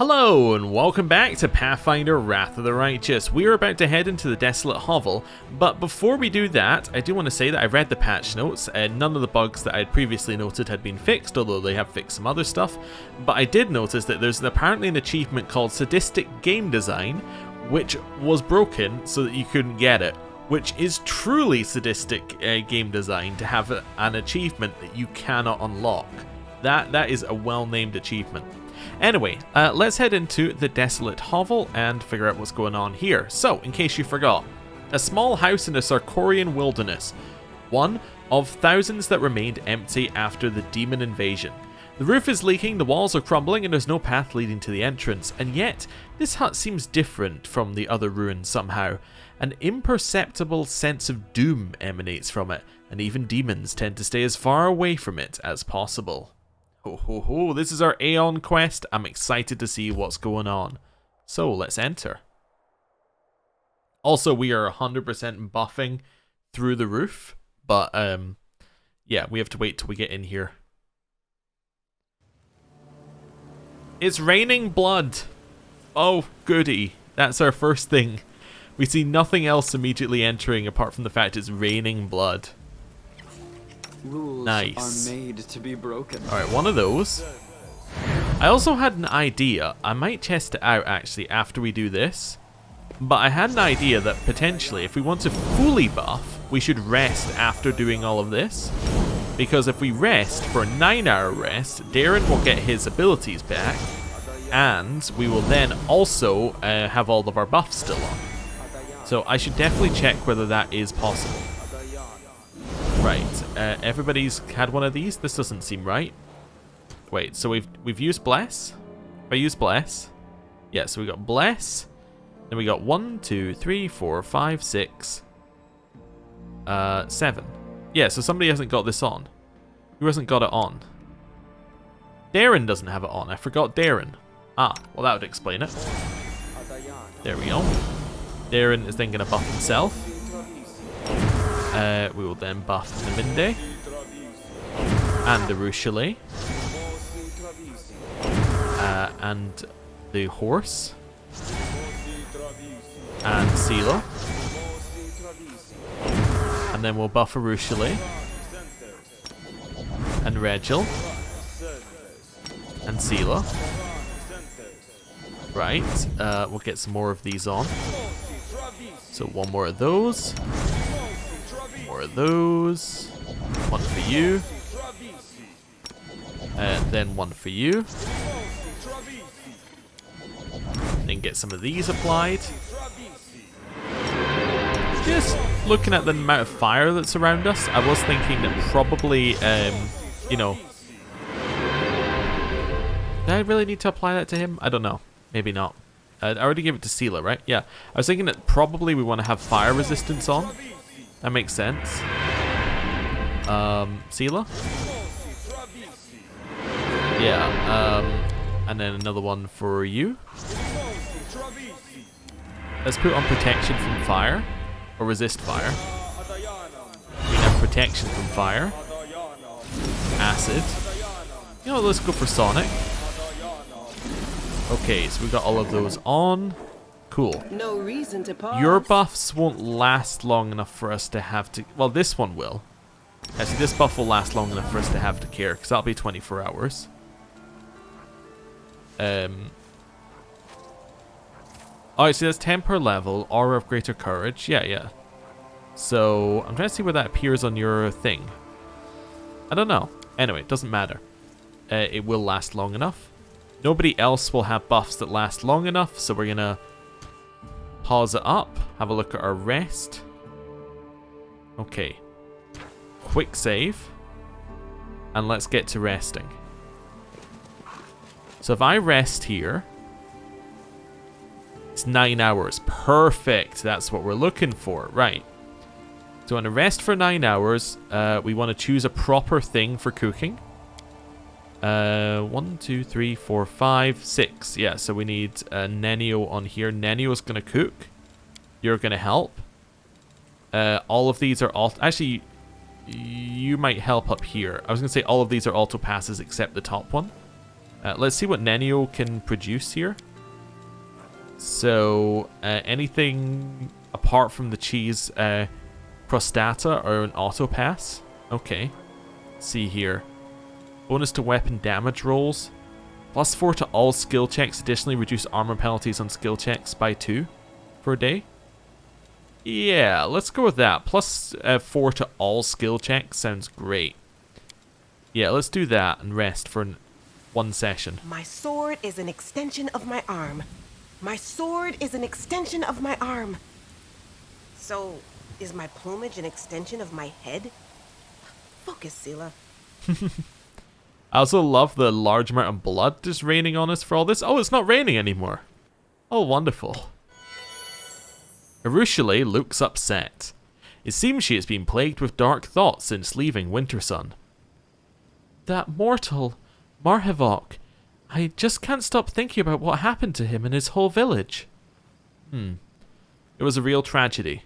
Hello and welcome back to Pathfinder Wrath of the Righteous. We are about to head into the Desolate Hovel, but before we do that, I do want to say that I read the patch notes and none of the bugs that I had previously noted had been fixed, although they have fixed some other stuff. But I did notice that there's apparently an achievement called Sadistic Game Design, which was broken so that you couldn't get it, which is truly sadistic game design to have an achievement that you cannot unlock. That is a well-named achievement. Anyway, let's head into the Desolate Hovel and figure out what's going on here. So, in case you forgot, a small house in the Sarkorian wilderness, one of thousands that remained empty after the demon invasion. The roof is leaking, the walls are crumbling, and there's no path leading to the entrance, and yet, this hut seems different from the other ruins somehow. An imperceptible sense of doom emanates from it, and even demons tend to stay as far away from it as possible. Ho ho ho, this is our Aeon quest. I'm excited to see what's going on. So let's enter. Also, we are 100% buffing through the roof, but yeah, we have to wait till we get in here. It's raining blood. Oh, goody. That's our first thing. We see nothing else immediately entering apart from the fact it's raining blood. Rules nice. Are made to be broken. Alright, one of those. I also had an idea. I might test it out actually after we do this. But I had an idea that potentially if we want to fully buff, we should rest after doing all of this. Because if we rest for a 9-hour rest, Darren will get his abilities back. And we will then also have all of our buffs still on. So I should definitely check whether that is possible. Right, everybody's had one of these? This doesn't seem right. Wait, so we've used Bless? If I use Bless? Yeah, so we got Bless. Then we got 1, 2, 3, 4, 5, 6, 7. Yeah, so somebody hasn't got this on. Who hasn't got it on? Darren doesn't have it on. I forgot Darren. Ah, well that would explain it. There we go. Darren is then going to buff himself. We will then buff the Minde and the Ruchelet and the horse and Sela, and then we'll buff a Ruchelet and Regil and Sela. Right, we'll get some more of these on. So one more of those. More of those. One for you. Then one for you. Then get some of these applied. Just looking at the amount of fire that's around us, I was thinking that probably, you know... Do I really need to apply that to him? I don't know. Maybe not. I already gave it to Sela, right? Yeah. I was thinking that probably we want to have fire resistance on. That makes sense. Sela? Yeah, and then another one for you. Let's put on protection from fire. Or resist fire. We have protection from fire. Acid. You know what, let's go for Sonic. Okay, so we got all of those on. Cool. No reason to pause. Your buffs won't last long enough for us to have to... Well, this one will. Actually, this buff will last long enough for us to have to care, because that'll be 24 hours. Alright, so that's 10 per level. Aura of Greater Courage. Yeah. So, I'm trying to see where that appears on your thing. I don't know. Anyway, it doesn't matter. It will last long enough. Nobody else will have buffs that last long enough, so we're going to pause it up, have a look at our rest. Okay. Quick save. And let's get to resting. So if I rest here, it's 9 hours. Perfect. That's what we're looking for. Right. So on a rest for 9 hours, we want to choose a proper thing for cooking. 1, 2, 3, 4, 5, 6. Yeah, so we need Nenio on here. Nenio's going to cook. You're going to help. All of these are all... Actually, you might help up here. I was going to say all of these are auto passes except the top one. Let's see what Nenio can produce here. So, anything apart from the cheese crostata or an auto pass. Okay. Let's see here. Bonus to weapon damage rolls. +4 to all skill checks. Additionally, reduce armor penalties on skill checks by 2 for a day. Yeah, let's go with that. +4 to all skill checks sounds great. Yeah, let's do that and rest for one session. My sword is an extension of my arm. My sword is an extension of my arm. So, is my plumage an extension of my head? Focus, Sela. I also love the large amount of blood just raining on us for all this. Oh, it's not raining anymore. Oh, wonderful. Arushale looks upset. It seems she has been plagued with dark thoughts since leaving Wintersun. That mortal, Marhevok. I just can't stop thinking about what happened to him and his whole village. It was a real tragedy.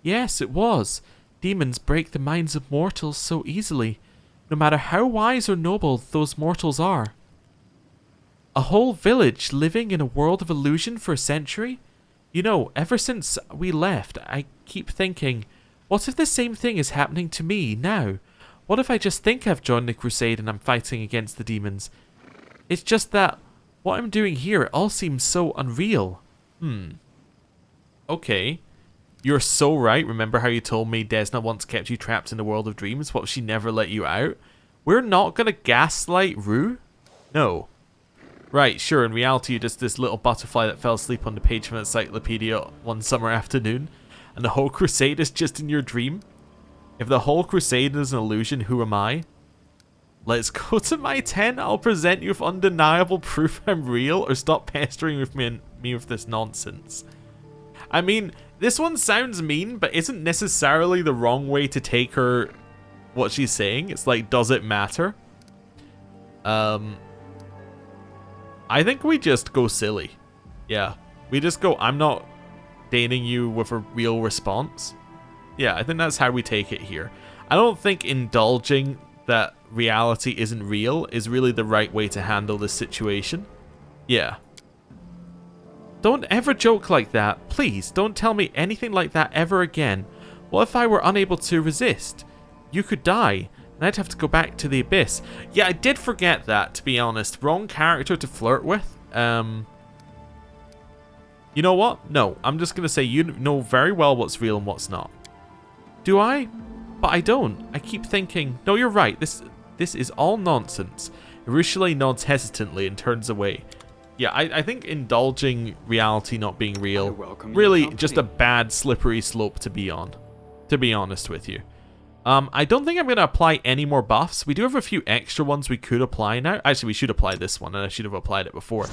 Yes, it was. Demons break the minds of mortals so easily, no matter how wise or noble those mortals are. A whole village living in a world of illusion for a century? You know, ever since we left, I keep thinking, what if the same thing is happening to me now? What if I just think I've joined the crusade and I'm fighting against the demons? It's just that what I'm doing here, it all seems so unreal. Okay. You're so right. Remember how you told me Desna once kept you trapped in the world of dreams? What if she never let you out? We're not gonna gaslight Rue? No. Right, sure, in reality you're just this little butterfly that fell asleep on the page from an encyclopedia one summer afternoon, and the whole crusade is just in your dream? If the whole crusade is an illusion, who am I? Let's go to my tent. I'll present you with undeniable proof I'm real, or stop pestering with me with this nonsense. I mean, this one sounds mean, but isn't necessarily the wrong way to take her, what she's saying. It's like, does it matter? I think we just go silly. Yeah, we just go, I'm not dating you with a real response. Yeah, I think that's how we take it here. I don't think indulging that reality isn't real is really the right way to handle this situation. Yeah. Don't ever joke like that. Please, don't tell me anything like that ever again. What if I were unable to resist? You could die, and I'd have to go back to the abyss. Yeah, I did forget that, to be honest. Wrong character to flirt with. You know what? No, I'm just going to say you know very well what's real and what's not. Do I? But I don't. I keep thinking, no, you're right. This is all nonsense. Arushale nods hesitantly and turns away. Yeah, I think indulging reality not being real, really just a bad slippery slope to be on, to be honest with you. I don't think I'm going to apply any more buffs. We do have a few extra ones we could apply now. Actually, we should apply this one, and I should have applied it before.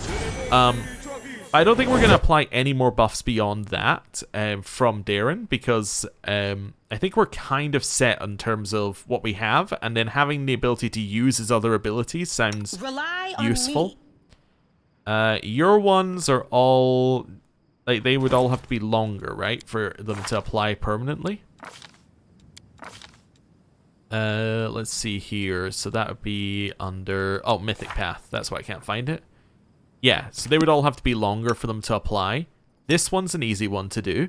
I don't think we're going to apply any more buffs beyond that from Darren, because I think we're kind of set in terms of what we have, and then having the ability to use his other abilities sounds useful. Your ones are all, like, they would all have to be longer, right, for them to apply permanently. Let's see here. So that would be under, oh, Mythic Path. That's why I can't find it. Yeah, so they would all have to be longer for them to apply. This one's an easy one to do.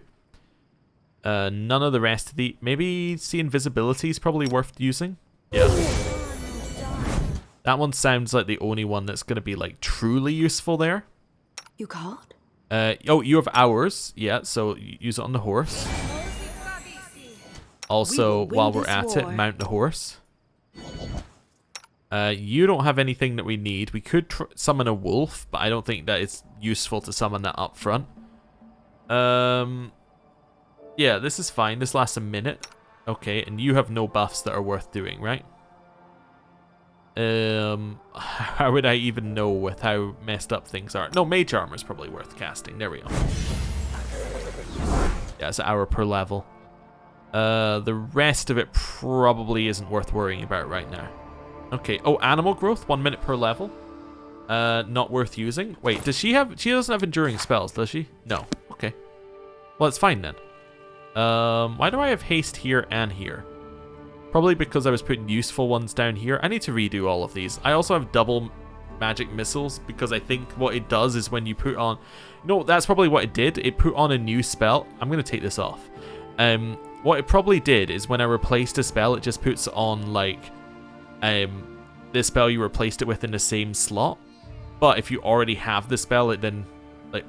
None of the rest of the, maybe see invisibility is probably worth using. Yeah. That one sounds like the only one that's going to be, like, truly useful there. You called? Oh, you have hours. Yeah, so use it on the horse. Also, while we're at it, mount the horse. You don't have anything that we need. We could summon a wolf, but I don't think that it's useful to summon that up front. Yeah, this is fine. This lasts a minute. Okay, and you have no buffs that are worth doing, right? How would I even know with how messed up things are? No, mage armor is probably worth casting. There we go. Yeah, it's an hour per level. The rest of it probably isn't worth worrying about right now. Okay. Oh, animal growth, 1 minute per level. Not worth using. Wait, does she have? She doesn't have enduring spells, does she? No. Okay. Well, it's fine then. Why do I have haste here and here? Probably because I was putting useful ones down here. I need to redo all of these. I also have double magic missiles, because I think what it does is when you put on... No, that's probably what it did. It put on a new spell. I'm going to take this off. What it probably did is when I replaced a spell, it just puts on, like, the spell you replaced it with in the same slot. But if you already have the spell, it then, like,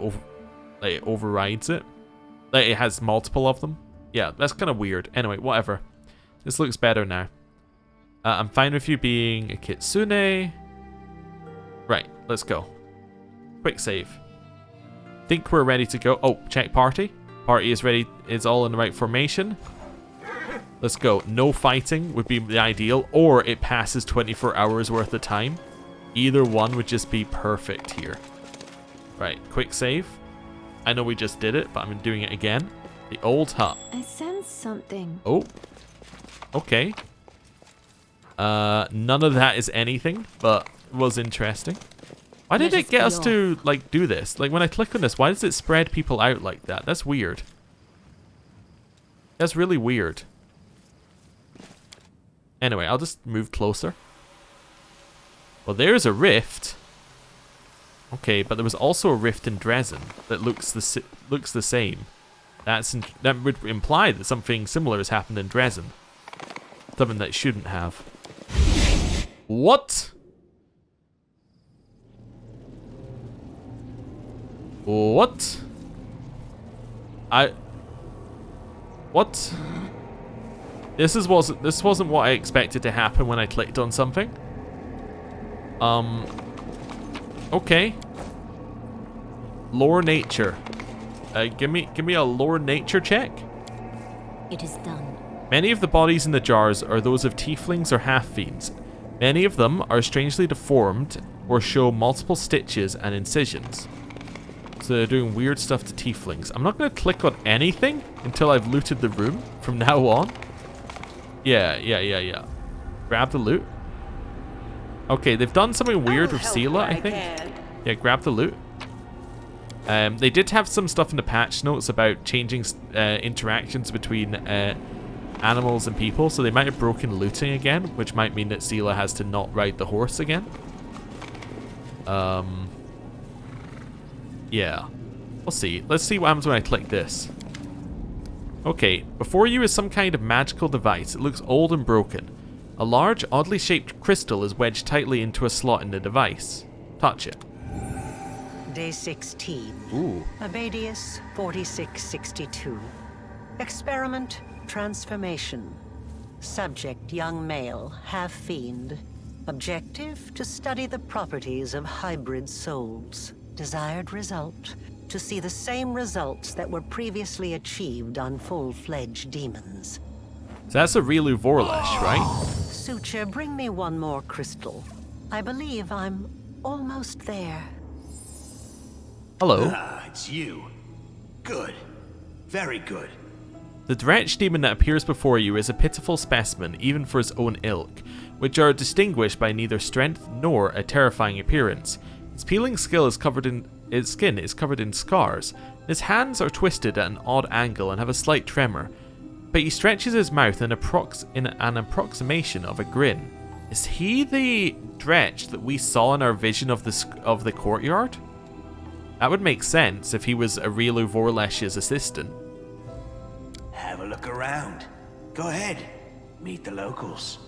overrides it. Like, it has multiple of them. Yeah, that's kind of weird. Anyway, whatever. This looks better now. I'm fine with you being a kitsune. Right, let's go. Quick save. Think we're ready to go. Oh, check party. Party is ready. Is all in the right formation. Let's go. No fighting would be the ideal, or it passes 24 hours worth of time. Either one would just be perfect here. Right, quick save. I know we just did it, but I'm doing it again. The old hut. I sense something. Oh. Okay. None of that is anything, but it was interesting. Why did it get us to, like, do this? Like, when I click on this, why does it spread people out like that? That's weird. That's really weird. Anyway, I'll just move closer. Well, there's a rift. Okay, but there was also a rift in Dresden that looks the same. That would imply that something similar has happened in Dresden. Something that shouldn't have. What? What? What? This wasn't what I expected to happen when I clicked on something. Okay. Lore nature. Give me a lore nature check. It is done. Many of the bodies in the jars are those of tieflings or half-fiends. Many of them are strangely deformed or show multiple stitches and incisions. So they're doing weird stuff to tieflings. I'm not going to click on anything until I've looted the room from now on. Yeah. Grab the loot. Okay, they've done something weird with Seela, I think. Yeah, grab the loot. They did have some stuff in the patch notes about changing interactions between animals and people, so they might have broken looting again, which might mean that Seela has to not ride the horse again. Yeah. We'll see. Let's see what happens when I click this. Okay, before you is some kind of magical device. It looks old and broken. A large, oddly shaped crystal is wedged tightly into a slot in the device. Touch it. Day 16. Ooh. Abadius 4662. Experiment transformation. Subject young male, half-fiend. Objective to study the properties of hybrid souls. Desired result to see the same results that were previously achieved on full-fledged demons. So that's Areelu Vorlesh, right? Suture, bring me one more crystal. I believe I'm almost there. Hello. Ah, it's you. Good. Very good. The Dretch demon that appears before you is a pitiful specimen, even for his own ilk, which are distinguished by neither strength nor a terrifying appearance. His peeling skin is covered in scars. His hands are twisted at an odd angle and have a slight tremor, but he stretches his mouth in an approximation of a grin. Is he the Dretch that we saw in our vision of the courtyard? That would make sense if he was Areelu Vorlesh's assistant. Have a look around. Go ahead. Meet the locals.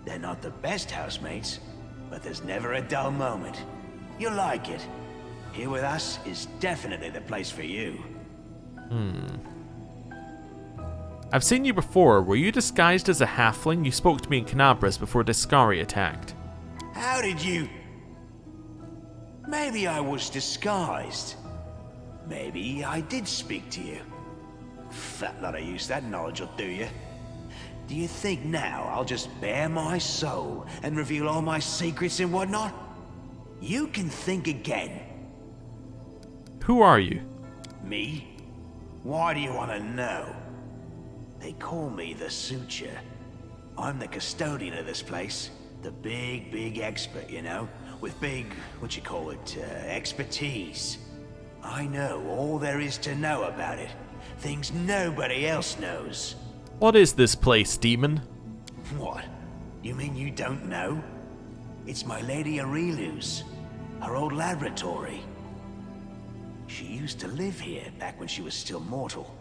They're not the best housemates, but there's never a dull moment. You'll like it. Here with us is definitely the place for you. I've seen you before. Were you disguised as a halfling? You spoke to me in Canabras before Deskari attacked. How did you... Maybe I was disguised. Maybe I did speak to you. Fat lot of use that knowledge will do you. Do you think now I'll just bare my soul and reveal all my secrets and whatnot? You can think again. Who are you? Me? Why do you want to know? They call me the Suture. I'm the custodian of this place. The big expert, you know? With big, expertise. I know all there is to know about it. Things nobody else knows. What is this place, demon? What? You mean you don't know? It's my lady Areelu's. Her old laboratory. She used to live here back when she was still mortal.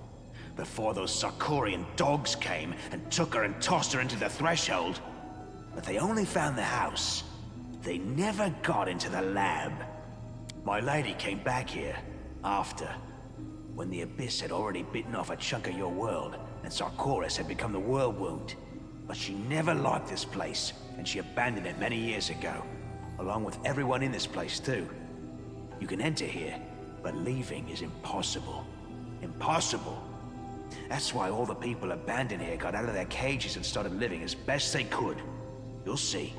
Before those Sarkorian dogs came and took her and tossed her into the threshold. But they only found the house. They never got into the lab. My lady came back here after, when the abyss had already bitten off a chunk of your world and Sarkoris had become the Worldwound. But she never liked this place, and she abandoned it many years ago, along with everyone in this place too. You can enter here, but leaving is impossible. Impossible. That's why all the people abandoned here got out of their cages and started living as best they could. You'll see.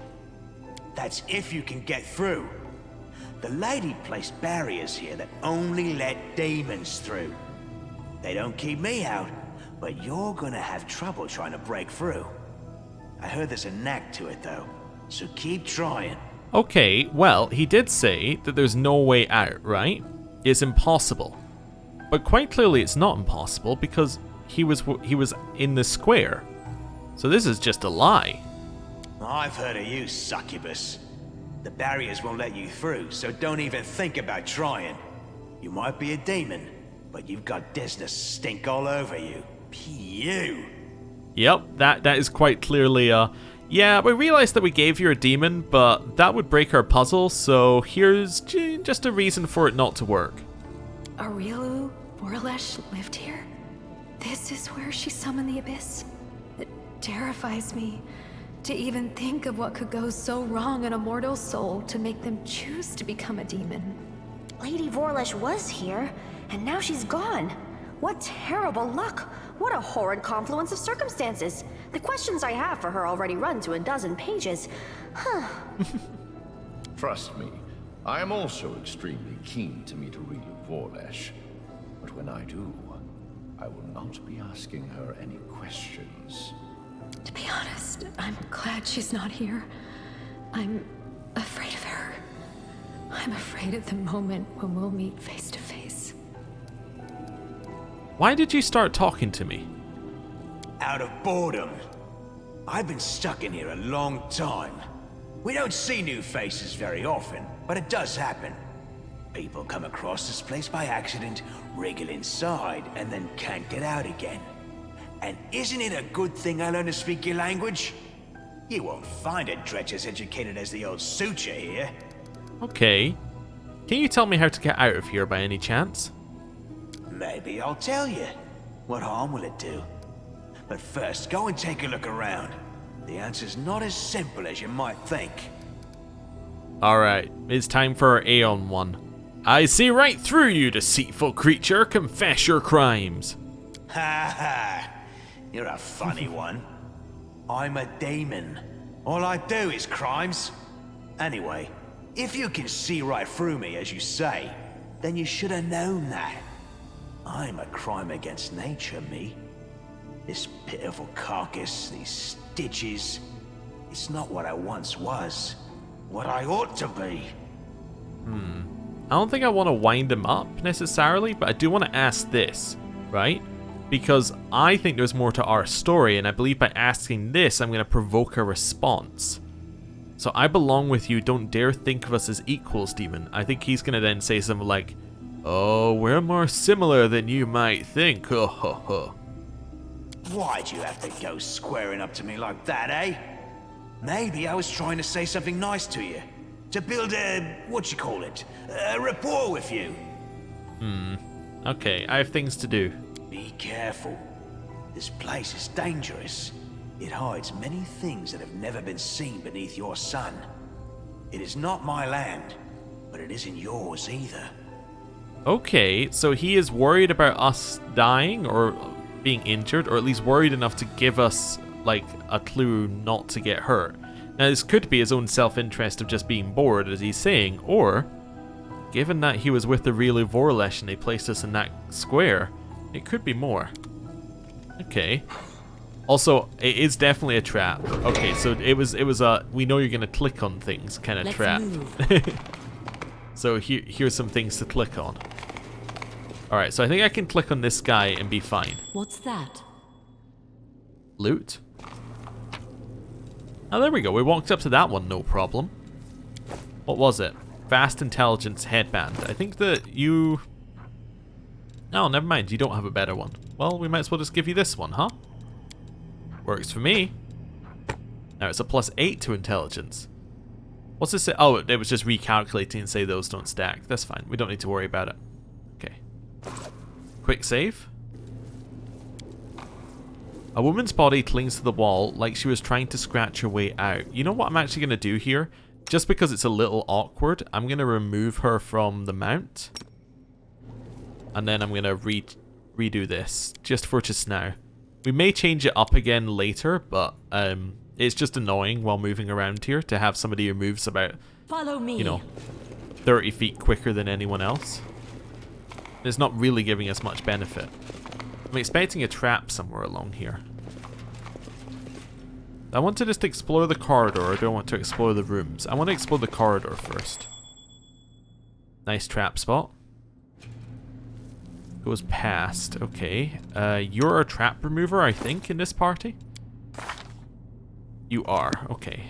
That's if you can get through. The lady placed barriers here that only let demons through. They don't keep me out, but you're gonna have trouble trying to break through. I heard there's a knack to it though, so keep trying. Okay, well, he did say that there's no way out, right? It's impossible. But quite clearly it's not impossible because he was in the square. So this is just a lie. I've heard of you, succubus. The barriers won't let you through, so don't even think about trying. You might be a demon, but you've got Desna stink all over you. Pew! Yep, that is quite clearly yeah, we realized that we gave you a demon, but that would break our puzzle, so here's just a reason for it not to work. Areelu Vorlesh lived here? This is where she summoned the abyss? It terrifies me to even think of what could go so wrong in a mortal soul to make them choose to become a demon. Lady Vorlesh was here, and now she's gone. What terrible luck! What a horrid confluence of circumstances! The questions I have for her already run to a dozen pages. Huh. Trust me, I am also extremely keen to meet Areelu Vorlesh. But when I do, I will not be asking her any questions. To be honest, I'm glad she's not here. I'm afraid of her. I'm afraid of the moment when we'll meet face to face. Why did you start talking to me? Out of boredom. I've been stuck in here a long time. We don't see new faces very often, but it does happen. People come across this place by accident, wriggle inside, and then can't get out again. And isn't it a good thing I learned to speak your language? You won't find a dredge as educated as the old suture here. Okay. Can you tell me how to get out of here by any chance? Maybe I'll tell you. What harm will it do? But first, go and take a look around. The answer's not as simple as you might think. Alright, it's time for our Aeon one. I see right through you, deceitful creature. Confess your crimes. Ha ha! You're a funny one. I'm a demon. All I do is crimes. Anyway, if you can see right through me, as you say, then you should have known that. I'm a crime against nature, me. This pitiful carcass, these stitches, it's not what I once was. What I ought to be. I don't think I want to wind him up necessarily, but I do want to ask this, right? Because I think there's more to our story, and I believe by asking this, I'm going to provoke a response. So I belong with you, don't dare think of us as equals, demon. I think he's going to then say something like, oh, we're more similar than you might think, ho ho ho. Why'd you have to go squaring up to me like that, eh? Maybe I was trying to say something nice to you. To build a, a rapport with you. Okay, I have things to do. Be careful. This place is dangerous. It hides many things that have never been seen beneath your sun. It is not my land, but it isn't yours either. Okay, so he is worried about us dying or being injured, or at least worried enough to give us, like, a clue not to get hurt. Now, this could be his own self-interest of just being bored, as he's saying, or, given that he was with the Areelu Vorlesh and they placed us in that square, it could be more. Okay. Also, it is definitely a trap. Okay, so it was a we know you're gonna click on things kind of trap. So here's some things to click on. Alright, so I think I can click on this guy and be fine. What's that? Loot. Oh, there we go. We walked up to that one, no problem. What was it? Vast Intelligence Headband. I think that you... Oh, never mind. You don't have a better one. Well, we might as well just give you this one, huh? Works for me. Now it's a +8 to Intelligence. What's this say? Oh, it was just recalculating and say those don't stack. That's fine. We don't need to worry about it. Okay. Quick save. A woman's body clings to the wall like she was trying to scratch her way out. You know what I'm actually going to do here? Just because it's a little awkward, I'm going to remove her from the mount. And then I'm going to redo this, just for just now. We may change it up again later, but it's just annoying while moving around here to have somebody who moves about, Follow me. you know, 30 feet quicker than anyone else. It's not really giving us much benefit. I'm expecting a trap somewhere along here. I want to just explore the corridor, or do I want to explore the rooms? I want to explore the corridor first. Nice trap spot. Goes past. Okay. You're a trap remover, I think, in this party? You are. Okay.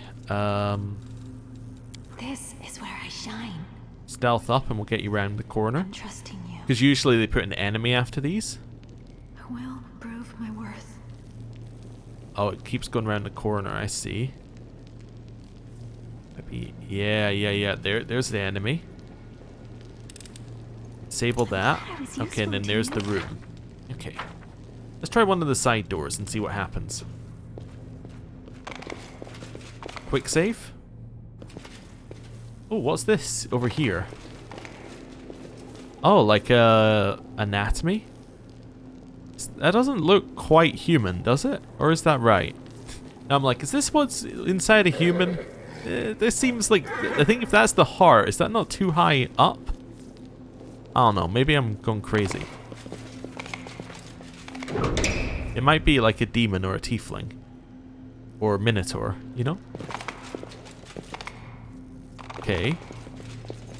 This is where I shine. Stealth up and we'll get you around the corner. I'm trusting you. Because usually they put an enemy after these. I will prove my worth. Oh, it keeps going around the corner, I see. Maybe, yeah. There's the enemy. Disable that. Okay, and then there's the room. Okay. Let's try one of the side doors and see what happens. Quick save. Oh, what's this over here? Oh, like anatomy? That doesn't look quite human, does it? Or is that right? Now I'm like, is this what's inside a human? This seems like, I think if that's the heart, is that not too high up? I don't know, maybe I'm going crazy. It might be like a demon or a tiefling. Or a minotaur, you know? Okay.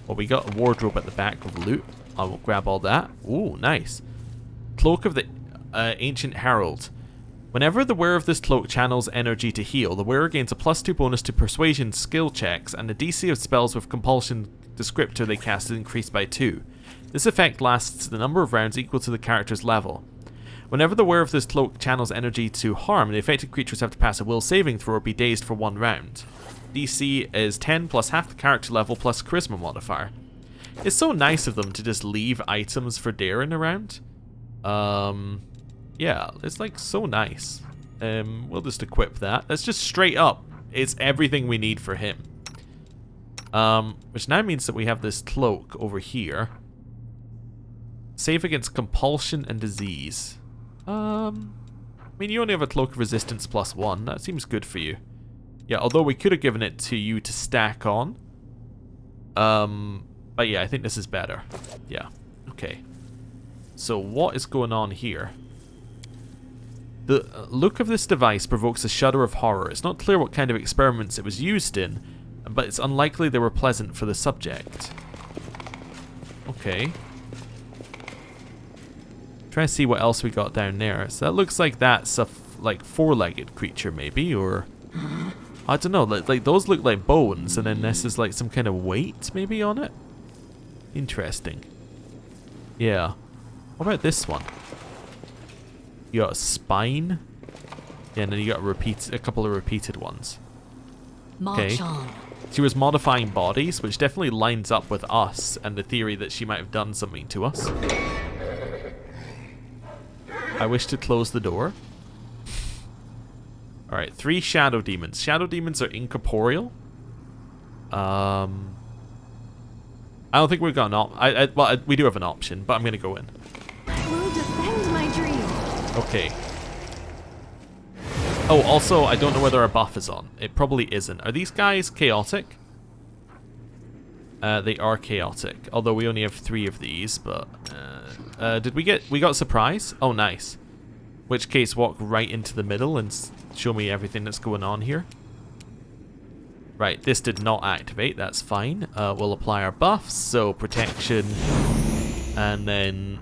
Well, we got a wardrobe at the back of loot. I will grab all that. Ooh, nice. Cloak of the Ancient Herald. Whenever the wearer of this cloak channels energy to heal, the wearer gains a +2 bonus to persuasion skill checks, and the DC of spells with compulsion descriptor they cast is increased by 2. This effect lasts the number of rounds equal to the character's level. Whenever the wearer of this cloak channels energy to harm, the affected creatures have to pass a will saving throw or be dazed for 1 round. DC is 10 plus half the character level plus charisma modifier. It's so nice of them to just leave items for Darren around. Yeah, it's like so nice. We'll just equip that. That's just straight up. It's everything we need for him. Which now means that we have this cloak over here. Save against compulsion and disease. I mean, you only have a cloak of resistance +1. That seems good for you. Yeah, although we could have given it to you to stack on. But yeah, I think this is better. Yeah, okay. So what is going on here? The look of this device provokes a shudder of horror. It's not clear what kind of experiments it was used in, but it's unlikely they were pleasant for the subject. Okay. Try to see what else we got down there. So that looks like that's a like 4-legged creature maybe, or I don't know. Like those look like bones, and then this is like some kind of weight maybe on it. Interesting. Yeah. What about this one? You got a spine. Yeah, and then you got a couple of repeated ones. Okay. She was modifying bodies, which definitely lines up with us and the theory that she might have done something to us. I wish to close the door. Alright, 3 shadow demons. Shadow demons are incorporeal. I don't think we've got an option. Well, we do have an option, but I'm going to go in. I will defend my dream. Okay. Oh, also, I don't know whether our buff is on. It probably isn't. Are these guys chaotic? They are chaotic. Although we only have 3 of these, but... we got surprise? Oh, nice. Which case, walk right into the middle and show me everything that's going on here. Right, this did not activate. That's fine. We'll apply our buffs. So, protection. And then...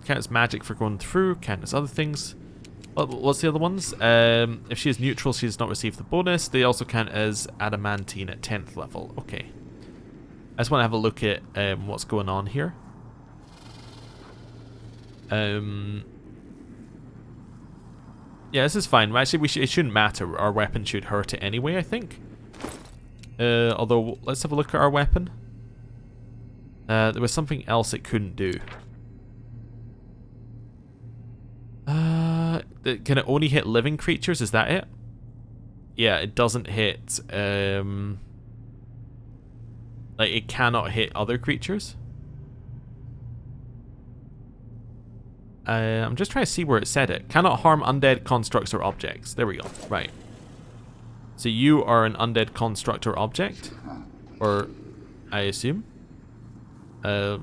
counts magic for going through. Count as other things. What's the other ones? If she is neutral, she does not receive the bonus. They also count as adamantine at 10th level. Okay. I just want to have a look at what's going on here. Yeah, this is fine. Actually, it shouldn't matter. Our weapon should hurt it anyway, I think. Although, let's have a look at our weapon. There was something else it couldn't do. Can it only hit living creatures? Is that it? Yeah, it doesn't hit... like, it cannot hit other creatures. I'm just trying to see where it said it. Cannot harm undead constructs or objects. There we go. Right. So you are an undead construct or object? Or, I assume? It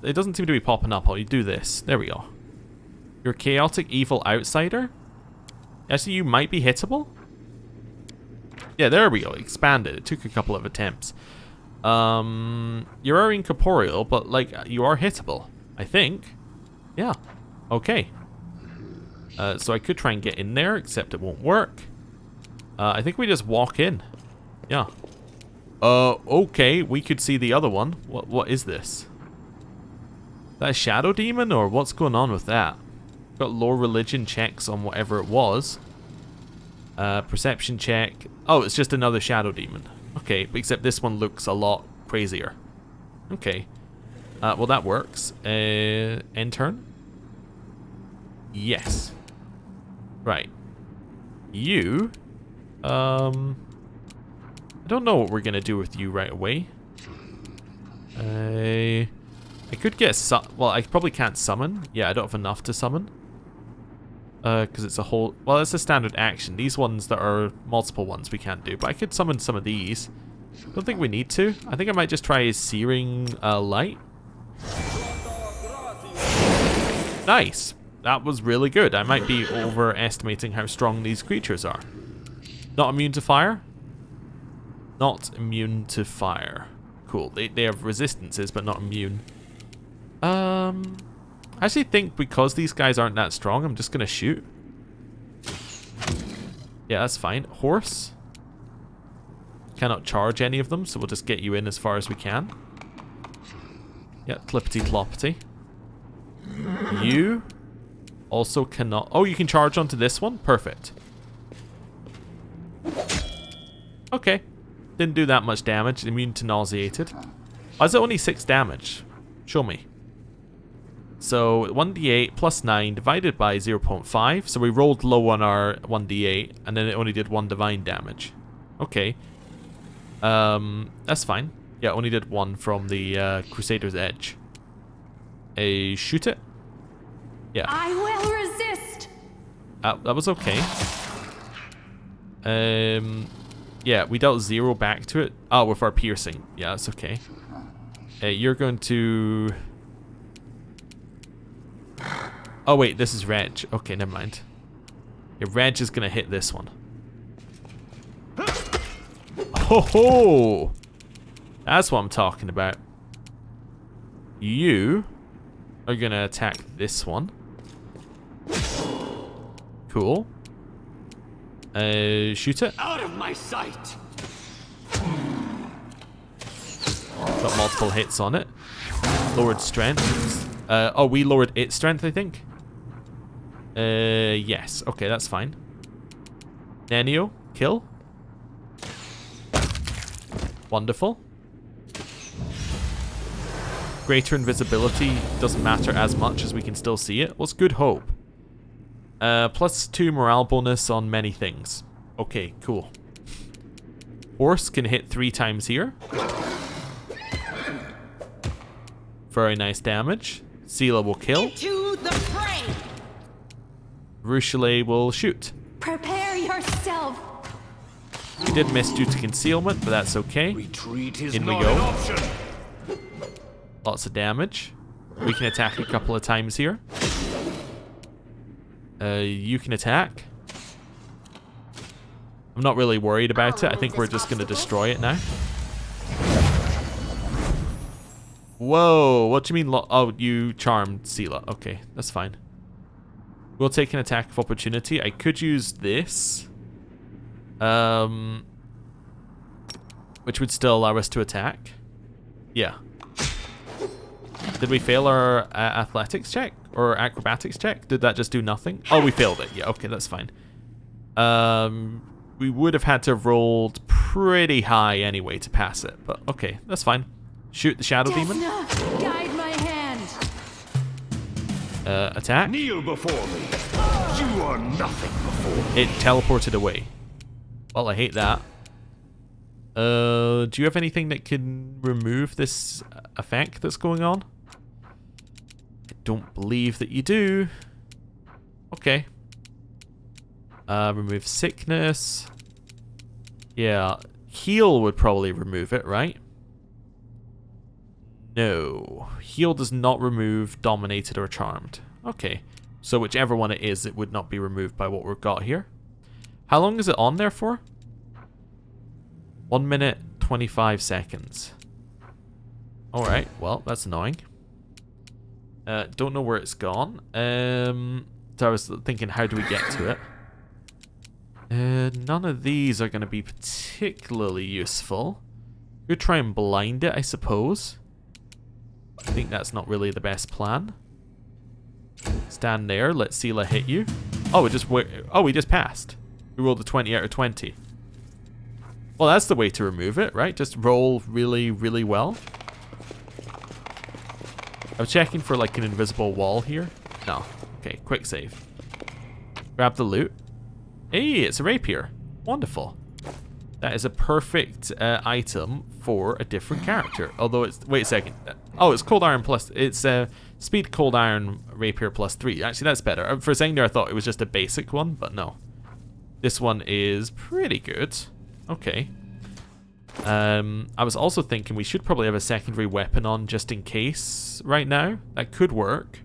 doesn't seem to be popping up. I'll do this. There we go. You're a chaotic evil outsider? Actually, you might be hittable? Yeah, there we go. Expanded. It took a couple of attempts. You are incorporeal, but, like, you are hittable. I think. Yeah. Okay. So I could try and get in there, except it won't work. I think we just walk in. Yeah. Okay. We could see the other one. What is this? Is that a shadow demon, or what's going on with that? Got low religion checks on whatever it was. Perception check. Oh, it's just another shadow demon. Okay, except this one looks a lot crazier. Okay. Well, that works. End turn? Yes. Right. You... I don't know what we're gonna do with you right away. I could get well, I probably can't summon. Yeah, I don't have enough to summon. Because it's a whole... Well, it's a standard action. These ones that are multiple ones we can't do. But I could summon some of these. Don't think we need to. I think I might just try Searing Light. Nice. That was really good. I might be overestimating how strong these creatures are. Not immune to fire? Not immune to fire. Cool. They have resistances, but not immune. I actually think because these guys aren't that strong, I'm just going to shoot. Yeah, that's fine. Horse. Cannot charge any of them, so we'll just get you in as far as we can. Yeah, clippity cloppity. You also cannot... Oh, you can charge onto this one? Perfect. Okay. Didn't do that much damage. Immune to nauseated. Why is it only 6 damage? Show me. So 1d8 plus 9 divided by 0.5. So we rolled low on our 1d8 and then it only did 1 divine damage. Okay. That's fine. Yeah, only did 1 from the Crusader's Edge. Shoot it. Yeah. I will resist. That was okay. Yeah, we dealt 0 back to it. Oh, with our piercing. Yeah, that's okay. You're going to... Oh wait, this is Reg. Okay, never mind. Yeah, Reg is gonna hit this one. Ho ho! That's what I'm talking about. You are gonna attack this one. Cool. Shoot it. Out of my sight. Got multiple hits on it. Lowered strength. Oh, we lowered its strength, I think. Yes. Okay, that's fine. Nenio, kill. Wonderful. Greater invisibility doesn't matter as much as we can still see it. What's Good Hope? +2 morale bonus on many things. Okay, cool. Horse can hit 3 times here. Very nice damage. Sela will kill. Into the fray. Ruchelet will shoot. Prepare yourself. We did miss due to concealment, but that's okay. Retreat is In we not go. an option. Lots of damage. We can attack a couple of times here. You can attack. I'm not really worried about it. I think we're just going to destroy it now. Whoa, what do you mean? Oh, you charmed Sela. Okay, that's fine. We'll take an attack of opportunity. I could use this. Which would still allow us to attack. Yeah. Did we fail our athletics check? Or acrobatics check? Did that just do nothing? Oh, we failed it. Yeah, okay, that's fine. We would have had to have rolled pretty high anyway to pass it. But okay, that's fine. Shoot the shadow demon. Guide my hand. Attack. Kneel before me. You are nothing before me. It teleported away. Well, I hate that. Do you have anything that can remove this effect that's going on? I don't believe that you do. Okay. Remove sickness. Yeah. Heal would probably remove it, right? No. Heal does not remove dominated or charmed. Okay. So whichever one it is, it would not be removed by what we've got here. How long is it on there for? 1 minute, 25 seconds. Alright, well, that's annoying. Don't know where it's gone. So I was thinking, how do we get to it? None of these are going to be particularly useful. Could try and blind it, I suppose. I think that's not really the best plan. Stand there, let Sela hit you. Oh, we just passed. We rolled a 20 out of 20. Well, that's the way to remove it, right? Just roll really, really well. I'm checking for like an invisible wall here. No. Okay, quick save. Grab the loot. Hey, it's a rapier. Wonderful. That is a perfect item for a different character. Although it's... Wait a second. Oh, it's cold iron plus... It's speed cold iron rapier plus 3. Actually, that's better. For a second there, I thought it was just a basic one, but no. This one is pretty good. Okay. I was also thinking we should probably have a secondary weapon on just in case right now. That could work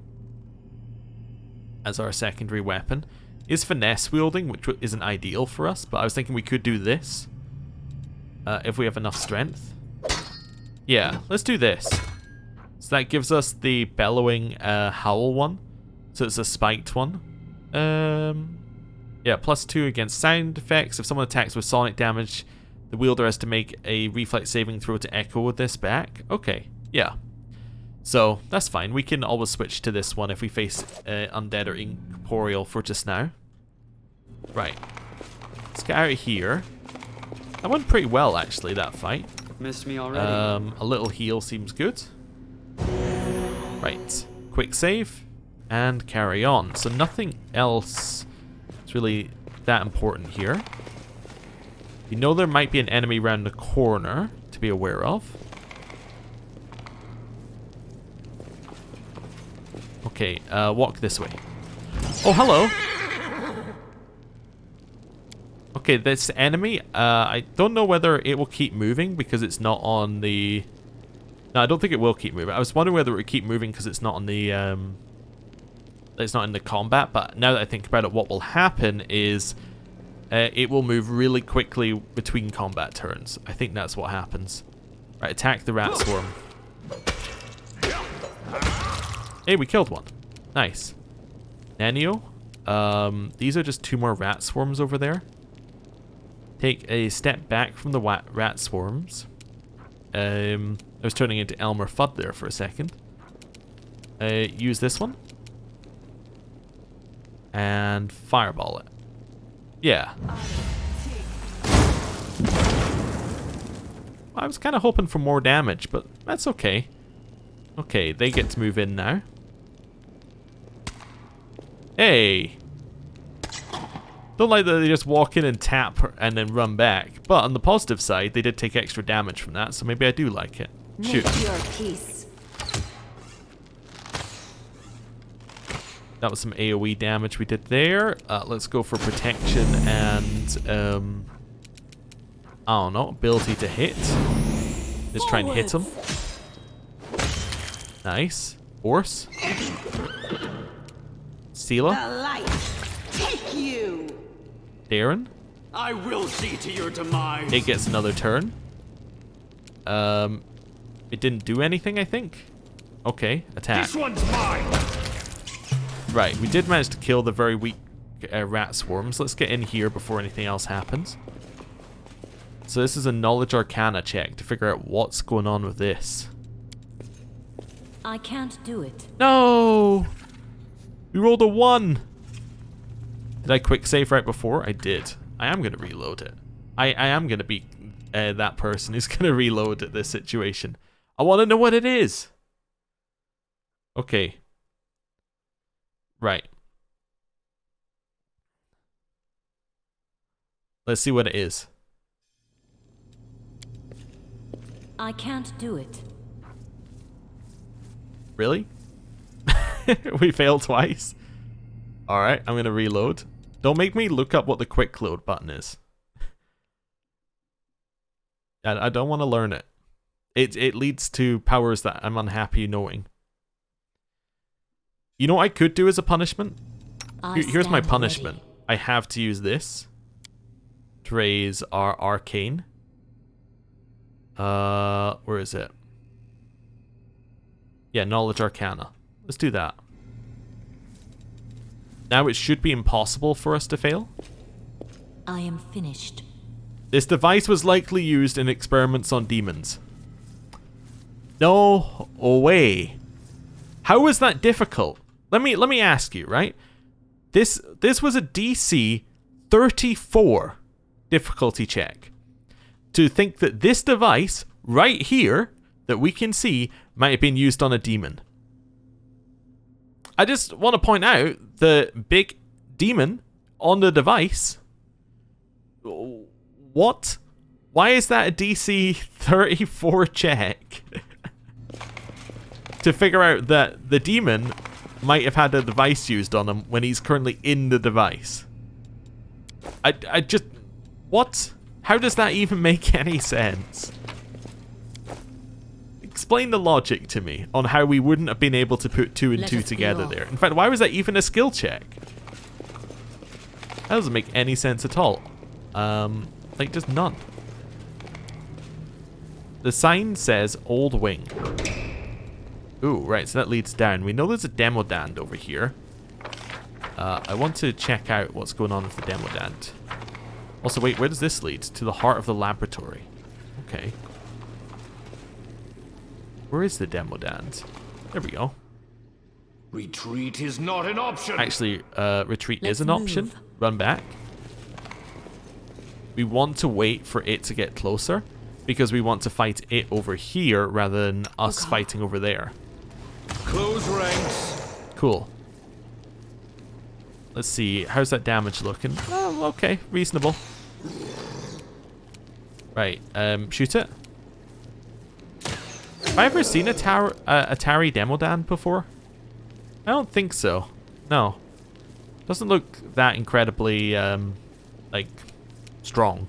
as our secondary weapon. Is finesse wielding, which isn't ideal for us, but I was thinking we could do this if we have enough strength. Yeah, let's do this. So that gives us the bellowing howl one. So it's a spiked one. Yeah, +2 against sound effects. If someone attacks with sonic damage, the wielder has to make a reflex saving throw to echo this back. Okay, yeah. So, that's fine. We can always switch to this one if we face undead or incorporeal for just now. Right. Let's get out of here. That went pretty well, actually, that fight. Missed me already. A little heal seems good. Right. Quick save. And carry on. So nothing else is really that important here. You know there might be an enemy around the corner to be aware of. Okay, walk this way. Oh, hello. Okay, this enemy, I don't know whether it will keep moving because it's not on the... No, I don't think it will keep moving. I was wondering whether it would keep moving because it's not on the... It's not in the combat, but now that I think about it, what will happen is it will move really quickly between combat turns. I think that's what happens. Right, attack the rat swarm. Hey, we killed one. Nice. Nanio. These are just 2 more rat swarms over there. Take a step back from the rat swarms. I was turning into Elmer Fudd there for a second. Use this one. And fireball it. Yeah. I was kind of hoping for more damage, but that's okay. Okay, they get to move in now. Hey! Don't like that they just walk in and tap and then run back. But on the positive side, they did take extra damage from that, so maybe I do like it. Shoot. Make your peace. That was some AoE damage we did there. Let's go for protection and, I don't know, ability to hit. Let's try and hit him. Nice. Horse. Sela. The light. Take you. Darren. I will see to your demise. It gets another turn. It didn't do anything, I think. Okay, attack. This one's mine. Right, we did manage to kill the very weak rat swarms. Let's get in here before anything else happens. So this is a Knowledge Arcana check to figure out what's going on with this. I can't do it. No! We rolled a 1! Did I quick save right before? I did. I am going to reload it. I am going to be that person who's going to reload at this situation. I want to know what it is! Okay. Right. Let's see what it is. I can't do it. Really? We failed twice? Alright, I'm going to reload. Don't make me look up what the quick load button is. I don't want to learn it. It leads to powers that I'm unhappy knowing. You know what I could do as a punishment? Here's my punishment. Ready. I have to use this to raise our arcane. Where is it? Yeah, Knowledge Arcana. Let's do that. Now it should be impossible for us to fail. I am finished. This device was likely used in experiments on demons. No way. How was that difficult? Let me ask you, right? This was a DC 34 difficulty check. To think that this device right here that we can see might have been used on a demon. I just want to point out the big demon on the device. What? Why is that a DC 34 check? To figure out that the demon might have had a device used on him when he's currently in the device. I just... What? How does that even make any sense? Explain the logic to me on how we wouldn't have been able to put 2 and 2 together there. In fact, why was that even a skill check? That doesn't make any sense at all. Like, just none. The sign says Old Wing. Ooh, right, so that leads down. We know there's a Demodand over here. I want to check out what's going on with the Demodand. Also, wait, where does this lead? To the heart of the laboratory. Okay. Where is the Demodand? There we go. Retreat is not an option. Actually, retreat is Let's an option. move. Run back. We want to wait for it to get closer because we want to fight it over here rather than us fighting over there. Close ranks. Cool. Let's see. How's that damage looking? Oh, okay. Reasonable. Right. Shoot it. Have I ever seen a Atari Demodand before? I don't think so. No. Doesn't look that incredibly, like, strong.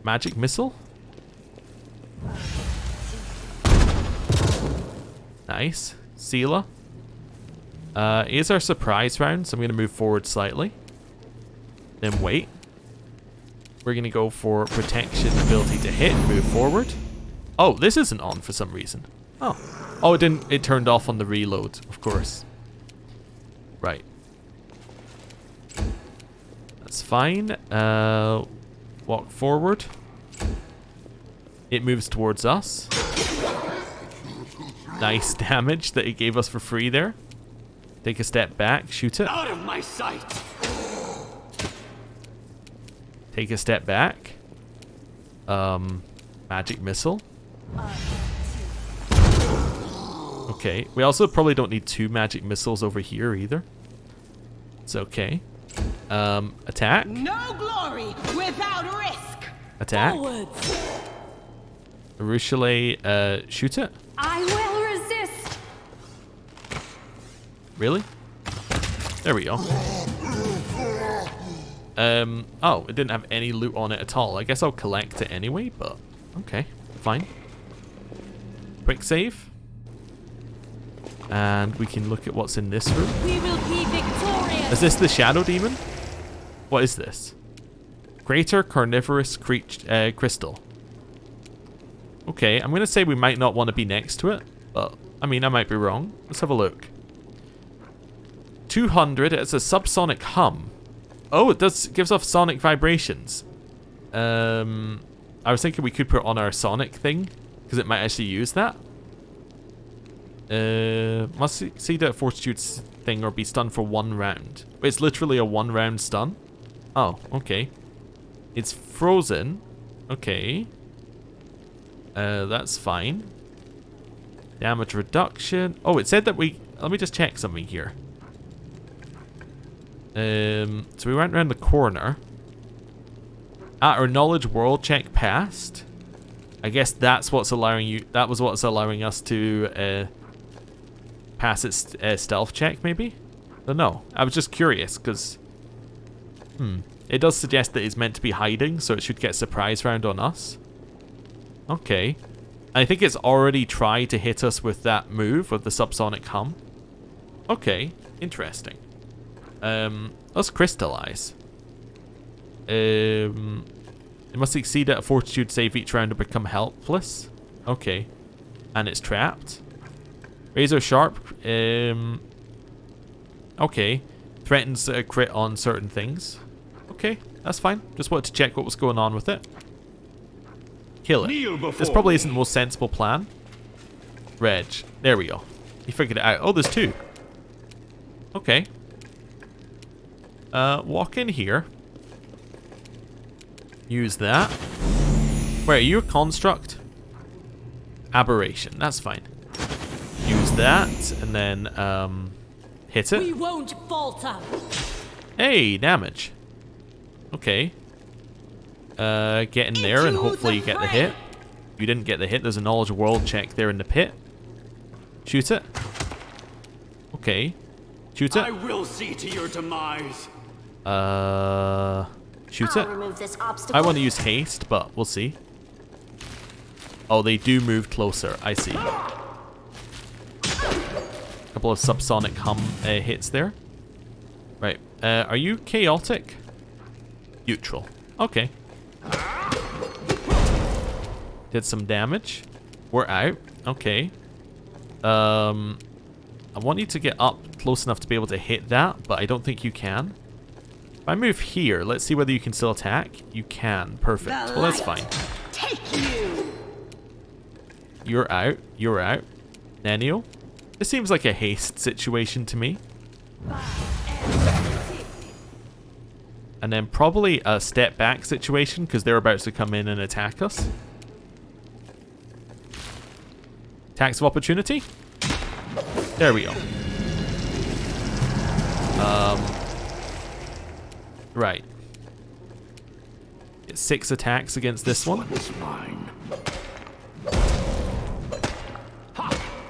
Magic missile? Nice. Sealer. Here's our surprise round, so I'm going to move forward slightly. Then wait. We're going to go for protection, ability to hit, move forward. Oh, this isn't on for some reason. Oh. Oh, it didn't. It turned off on the reload, of course. Right. That's fine. Walk forward. It moves towards us. Nice damage that it gave us for free there. Take a step back, shoot it. Out of my sight! Take a step back. Magic missile. Okay, we also probably don't need 2 magic missiles over here either. It's okay. Attack. No glory without risk. Attack. Forwards. Arushale, shoot it. I will resist. Really? There we go. Oh, it didn't have any loot on it at all. I guess I'll collect it anyway, but okay, fine. Quick save. And we can look at what's in this room. We will be victorious. Is this the Shadow Demon? What is this? Greater Carnivorous Crystal. Okay, I'm going to say we might not want to be next to it, but I mean, I might be wrong. Let's have a look. 200, it's a subsonic hum. Oh, it gives off sonic vibrations. I was thinking we could put on our sonic thing, because it might actually use that. Must see that fortitude thing or be stunned for 1 round. It's literally a 1 round stun. Oh, okay. It's frozen. Okay. That's fine. Damage reduction. Oh, it said that let me just check something here. So we went around the corner. At our knowledge world check passed. I guess that's what's allowing you. That was what's allowing us to pass its stealth check, maybe. I don't know. I was just curious because, it does suggest that it's meant to be hiding, so it should get surprise round on us. Okay. I think it's already tried to hit us with that move with the subsonic hum. Okay, interesting. Let's crystallize. It must succeed at a fortitude save each round to become helpless. Okay. And it's trapped. Razor sharp. Okay. Threatens a crit on certain things. Okay, that's fine. Just wanted to check what was going on with it. Kill it. This probably isn't the most sensible plan. Reg. There we go. He figured it out. Oh, there's 2. Okay. Walk in here. Use that. Wait, are you a construct? Aberration. That's fine. Use that, and then, hit it. We won't falter. Hey, damage. Okay. Get in there, and hopefully you get the hit. You didn't get the hit. There's a knowledge world check there in the pit. Shoot it. Okay. Shoot it. I will see to your demise. Shoot I'll it. remove this obstacle. I want to use haste, but we'll see. Oh, they do move closer. I see. Couple of subsonic hum hits there. Right. Are you chaotic? Neutral. Okay. Did some damage. We're out. Okay. I want you to get up close enough to be able to hit that, but I don't think you can. If I move here, let's see whether you can still attack. You can. Perfect. Well, that's fine. Take you. You're out. You're out. Nanio. This seems like a haste situation to me. And then probably a step back situation because they're about to come in and attack us. Attacks of opportunity. There we go. Right. It's 6 attacks against this one.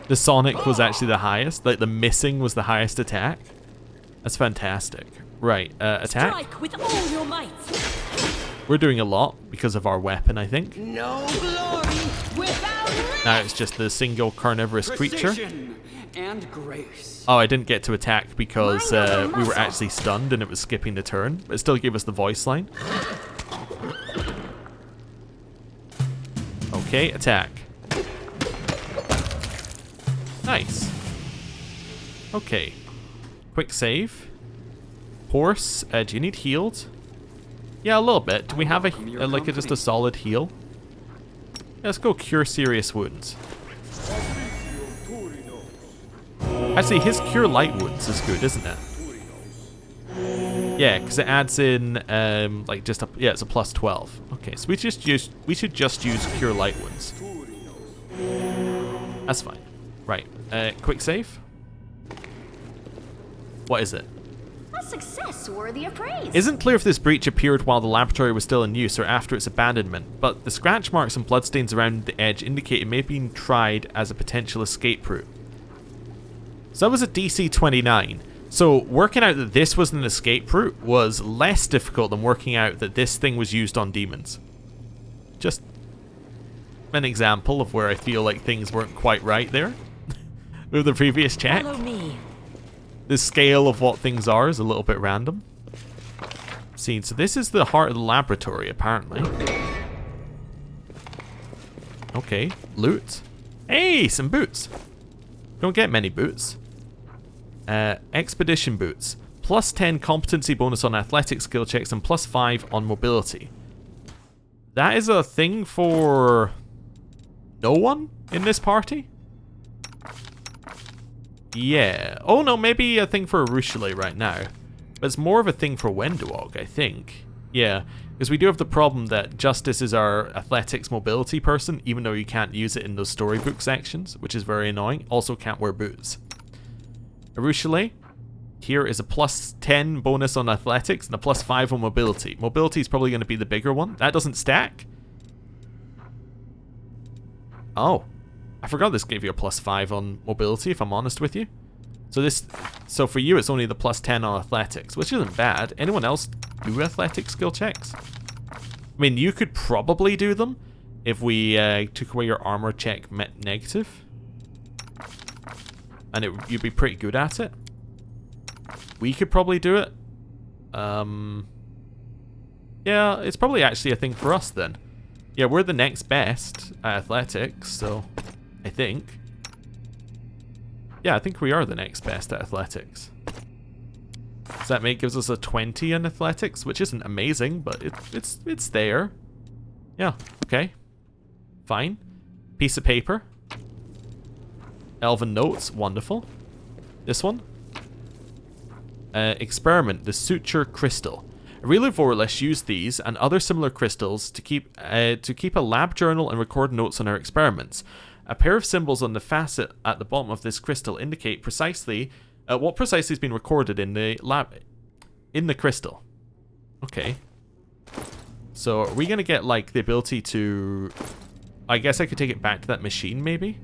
The sonic was actually the highest. Like the missing was the highest attack. That's fantastic. Right, attack. Strike with all your might. We're doing a lot because of our weapon, I think. No glory without risk. Now it's just the single carnivorous creature. Precision and grace. Oh, I didn't get to attack because we were actually stunned and it was skipping the turn. But it still gave us the voice line. Okay, attack. Nice. Okay. Quick save. Horse, do you need healed? Yeah, a little bit. Do we have just a solid heal? Yeah, let's go cure serious wounds. Actually, his cure light wounds is good, isn't it? Yeah, because it adds in it's a plus 12. Okay, so we should just use cure light wounds. That's fine. Right. Quick save. What is it? A success worthy of praise. Isn't clear if this breach appeared while the laboratory was still in use or after its abandonment, but the scratch marks and bloodstains around the edge indicate it may have been tried as a potential escape route. So that was a DC 29. So working out that this was an escape route was less difficult than working out that this thing was used on demons. Just an example of where I feel like things weren't quite right there with the previous check. Follow me. The scale of what things are is a little bit random. So this is the heart of the laboratory, apparently. Okay, loot. Hey, some boots. Don't get many boots. Expedition boots. Plus 10 competency bonus on athletic skill checks and plus 5 on mobility. That is a thing for no one in this party? Yeah. Oh no, maybe a thing for Areelu right now. But it's more of a thing for Wendowog, I think. Yeah, because we do have the problem that Justice is our athletics mobility person, even though you can't use it in those storybook sections, which is very annoying. Also can't wear boots. Areelu, here is a plus 10 bonus on athletics and a plus 5 on mobility. Mobility is probably going to be the bigger one. That doesn't stack. Oh, I forgot this gave you a plus 5 on mobility, if I'm honest with you. So for you, it's only the plus 10 on athletics, which isn't bad. Anyone else do athletic skill checks? I mean, you could probably do them if we took away your armor check negative. And you'd be pretty good at it. We could probably do it. Yeah, it's probably actually a thing for us then. Yeah, we're the next best at athletics, so I think. Yeah, I think we are the next best at athletics. So that gives us a 20 in athletics, which isn't amazing, but it's there. Yeah, okay. Fine. Piece of paper. Elven Notes, wonderful. This one. Experiment, the Suture Crystal. Areelu Vorlesh used these and other similar crystals to keep a lab journal and record notes on her experiments. A pair of symbols on the facet at the bottom of this crystal indicate precisely what precisely has been recorded in the lab, in the crystal. Okay. So are we gonna get like the ability to? I guess I could take it back to that machine maybe,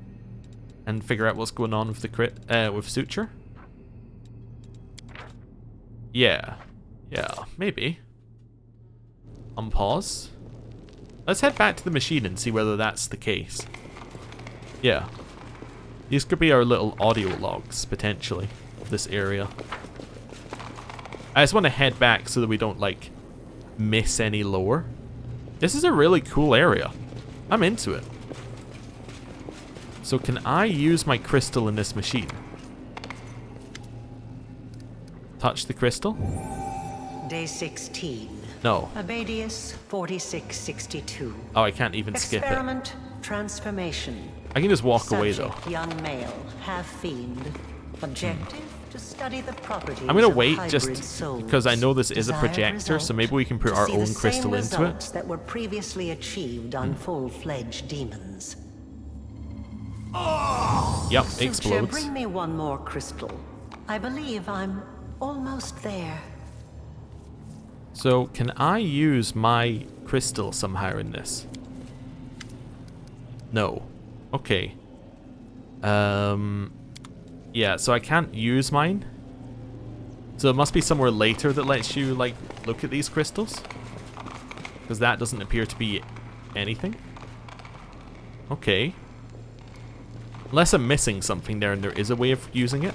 and figure out what's going on with the with Suture. Yeah, maybe. Unpause. Let's head back to the machine and see whether that's the case. Yeah. These could be our little audio logs, potentially, of this area. I just want to head back so that we don't, like, miss any lore. This is a really cool area. I'm into it. So can I use my crystal in this machine? Touch the crystal? Day 16. No. Abadius 4662. Oh, I can't even skip it. Experiment transformation. I can just walk away though. Young male, half fiend. Objective to study the properties. I'm gonna of wait hybrid just souls. because I know this is a Desired projector, result, so maybe we can put to our see own the crystal same into it. results that were previously achieved on full-fledged demons. Yep, Suture, explodes. bring me one more crystal. I believe I'm almost there. So can I use my crystal somehow in this? No. Okay. Yeah, so I can't use mine. So it must be somewhere later that lets you, like, look at these crystals. Because that doesn't appear to be anything. Okay. Unless I'm missing something there and there is a way of using it.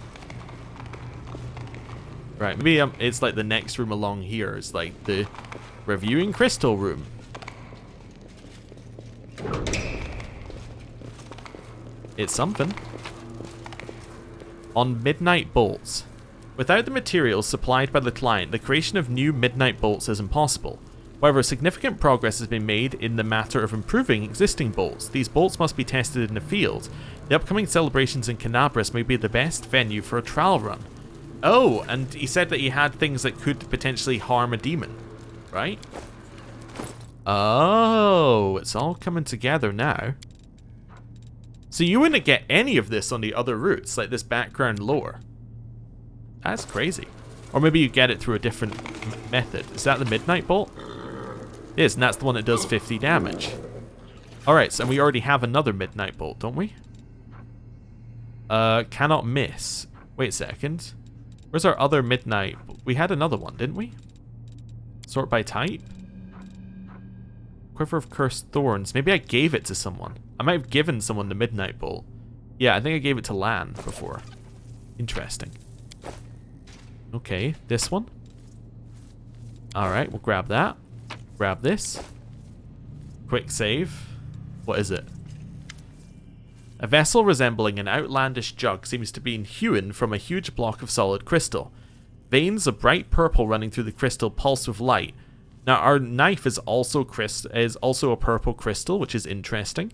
Right, maybe it's like the next room along here. It's like the reviewing crystal room. It's something. On midnight bolts. Without the materials supplied by the client, the creation of new midnight bolts is impossible. However, significant progress has been made in the matter of improving existing bolts. These bolts must be tested in the field. The upcoming celebrations in Canabras may be the best venue for a trial run. Oh, and he said that he had things that could potentially harm a demon, right? Oh, it's all coming together now. So you wouldn't get any of this on the other routes, like this background lore. That's crazy. Or maybe you get it through a different method. Is that the Midnight Bolt? It is, and that's the one that does 50 damage. Alright, so we already have another Midnight Bolt, don't we? Cannot miss. Wait a second. Where's our other Midnight? We had another one, didn't we? Sort by type? Quiver of Cursed Thorns. Maybe I gave it to someone. I might have given someone the Midnight Bolt. Yeah, I think I gave it to Lan before. Interesting. Okay, this one. Alright, we'll grab that. Grab this. Quick save. What is it? A vessel resembling an outlandish jug seems to be hewn from a huge block of solid crystal. Veins of bright purple running through the crystal pulse with light. Now our knife is also a purple crystal, which is interesting.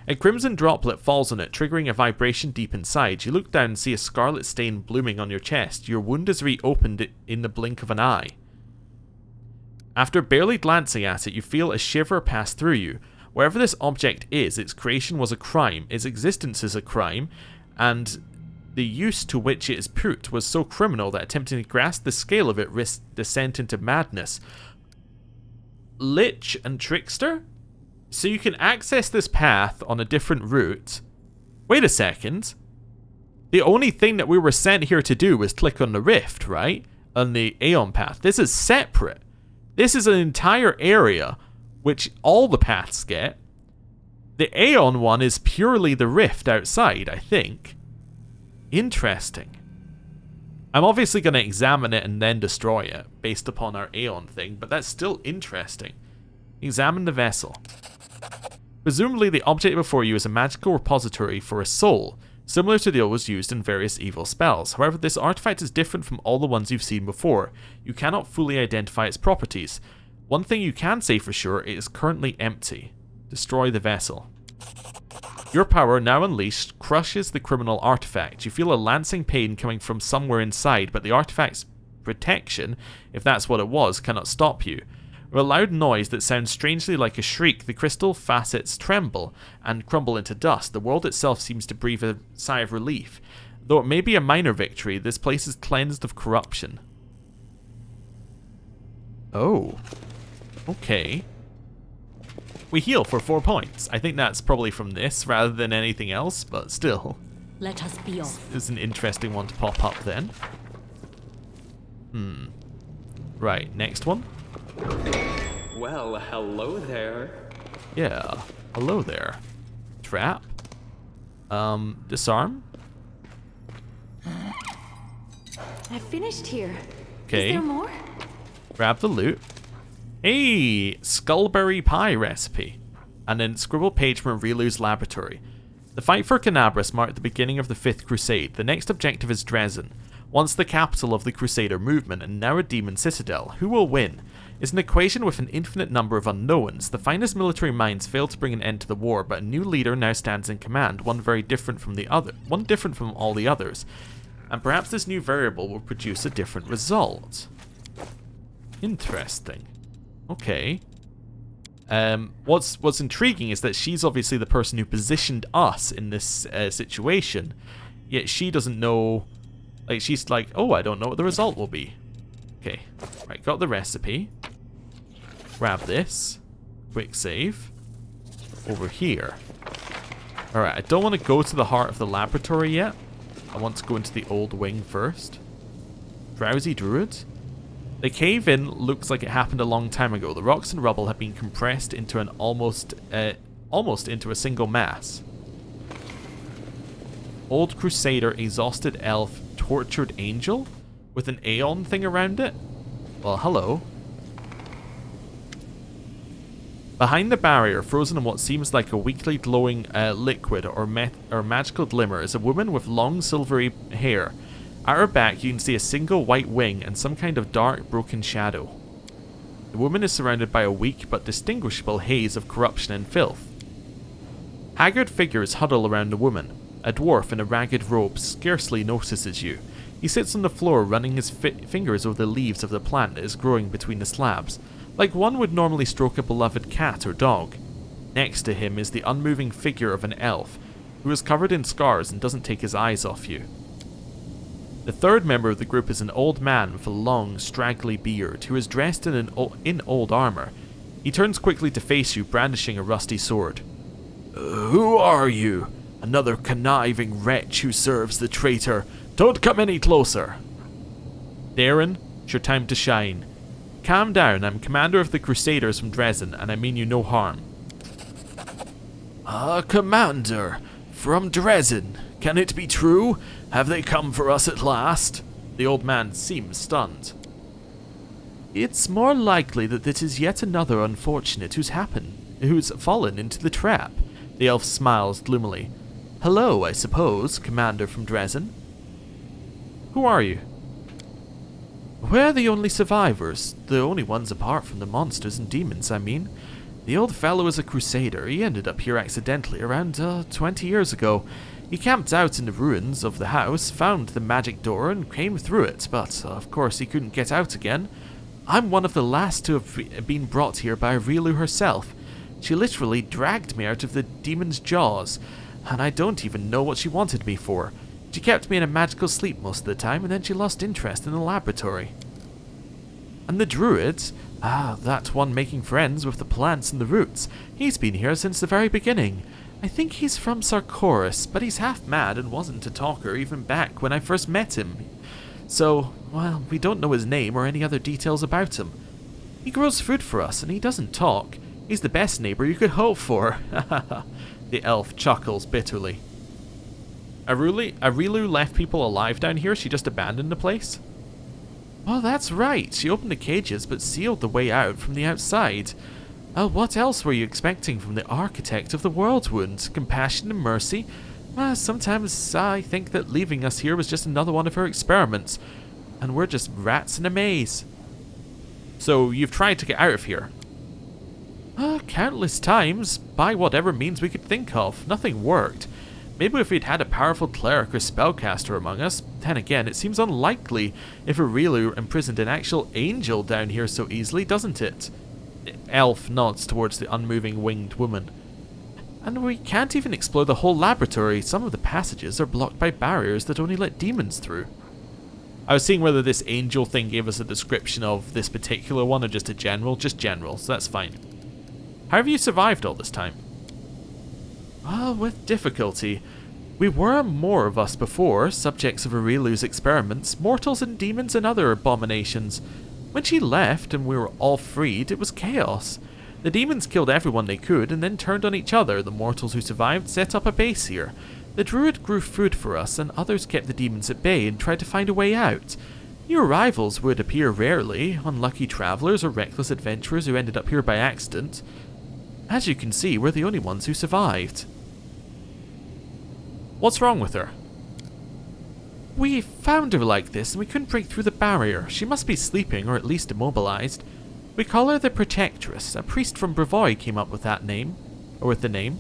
A crimson droplet falls on it, triggering a vibration deep inside. You look down and see a scarlet stain blooming on your chest. Your wound is reopened in the blink of an eye. After barely glancing at it, you feel a shiver pass through you. Wherever this object is, its creation was a crime, its existence is a crime, and the use to which it is put was so criminal that attempting to grasp the scale of it risked descent into madness. Lich and Trickster? So you can access this path on a different route. Wait a second. The only thing that we were sent here to do was click on the rift, right? On the Aeon path. This is separate. This is an entire area which all the paths get. The Aeon one is purely the rift outside, I think. Interesting. I'm obviously going to examine it and then destroy it, based upon our Aeon thing, but that's still interesting. Examine the vessel. Presumably the object before you is a magical repository for a soul, similar to those used in various evil spells. However, this artifact is different from all the ones you've seen before. You cannot fully identify its properties. One thing you can say for sure, it is currently empty. Destroy the vessel. Your power, now unleashed, crushes the criminal artifact. You feel a lancing pain coming from somewhere inside, but the artifact's protection, if that's what it was, cannot stop you. With a loud noise that sounds strangely like a shriek, the crystal facets tremble and crumble into dust. The world itself seems to breathe a sigh of relief. Though it may be a minor victory, this place is cleansed of corruption. Oh. Okay. We heal for 4 points. I think that's probably from this rather than anything else, but still. Let us be off. This is an interesting one to pop up then. Right, next one. Well, hello there. Yeah, hello there. Trap. Disarm. I finished here. Okay. Is there more? Grab the loot. Hey, Skullberry Pie recipe. And then scribble page from Areelu's laboratory. The fight for Canabras marked the beginning of the 5th Crusade. The next objective is Dresden, once the capital of the Crusader movement and now a demon citadel. Who will win? It's an equation with an infinite number of unknowns. The finest military minds failed to bring an end to the war, but a new leader now stands in command, one different from all the others. And perhaps this new variable will produce a different result. Interesting. Okay. What's intriguing is that she's obviously the person who positioned us in this situation, yet she doesn't know. Like, she's like, oh, I don't know what the result will be. Okay, right, got the recipe. Grab this. Quick save. Over here. Alright, I don't want to go to the heart of the laboratory yet. I want to go into the old wing first. Drowsy Druid. The cave-in looks like it happened a long time ago. The rocks and rubble have been compressed into an almost into a single mass. Old Crusader, exhausted elf, tortured angel? With an Aeon thing around it? Well, hello. Behind the barrier, frozen in what seems like a weakly glowing liquid or magical glimmer, is a woman with long silvery hair. At her back, you can see a single white wing and some kind of dark, broken shadow. The woman is surrounded by a weak but distinguishable haze of corruption and filth. Haggard figures huddle around the woman. A dwarf in a ragged robe scarcely notices you. He sits on the floor, running his fingers over the leaves of the plant that is growing between the slabs, like one would normally stroke a beloved cat or dog. Next to him is the unmoving figure of an elf, who is covered in scars and doesn't take his eyes off you. The third member of the group is an old man with a long, straggly beard, who is dressed in old armor. He turns quickly to face you, brandishing a rusty sword. Who are you? Another conniving wretch who serves the traitor. Don't come any closer. Darren, it's your time to shine. Calm down, I'm commander of the Crusaders from Dresden, and I mean you no harm. Commander, from Dresden. Can it be true? Have they come for us at last? The old man seems stunned. It's more likely that this is yet another unfortunate who's fallen into the trap. The elf smiles gloomily. Hello, I suppose, Commander from Dresden. Who are you? We're the only survivors. The only ones apart from the monsters and demons, I mean. The old fellow is a crusader. He ended up here accidentally around 20 years ago. He camped out in the ruins of the house, found the magic door and came through it, but of course he couldn't get out again. I'm one of the last to have been brought here by Areelu herself. She literally dragged me out of the demon's jaws, and I don't even know what she wanted me for. She kept me in a magical sleep most of the time, and then she lost interest in the laboratory. And the druid, that one making friends with the plants and the roots, he's been here since the very beginning. I think he's from Sarkoris, but he's half mad and wasn't a talker even back when I first met him. So, well, we don't know his name or any other details about him. He grows food for us, and he doesn't talk. He's the best neighbor you could hope for. The elf chuckles bitterly. Areelu left people alive down here? She just abandoned the place? Oh, that's right. She opened the cages but sealed the way out from the outside. What else were you expecting from the architect of the Worldwound? Compassion and mercy? Sometimes I think that leaving us here was just another one of her experiments, and we're just rats in a maze. So you've tried to get out of here? Countless times, by whatever means we could think of. Nothing worked. Maybe if we'd had a powerful cleric or spellcaster among us. Then again, it seems unlikely if Areelu imprisoned an actual angel down here so easily, doesn't it? The elf nods towards the unmoving winged woman. And we can't even explore the whole laboratory. Some of the passages are blocked by barriers that only let demons through. I was seeing whether this angel thing gave us a description of this particular one or just a general. Just general, so that's fine. How have you survived all this time? With difficulty. We were more of us before, subjects of Areelu's experiments, mortals and demons and other abominations. When she left and we were all freed, it was chaos. The demons killed everyone they could and then turned on each other. The mortals who survived set up a base here. The druid grew food for us and others kept the demons at bay and tried to find a way out. New arrivals would appear rarely, unlucky travelers or reckless adventurers who ended up here by accident. As you can see, we're the only ones who survived. What's wrong with her? We found her like this and we couldn't break through the barrier. She must be sleeping or at least immobilized. We call her the Protectorist. A priest from Brevoy came up with that name. Or with the name.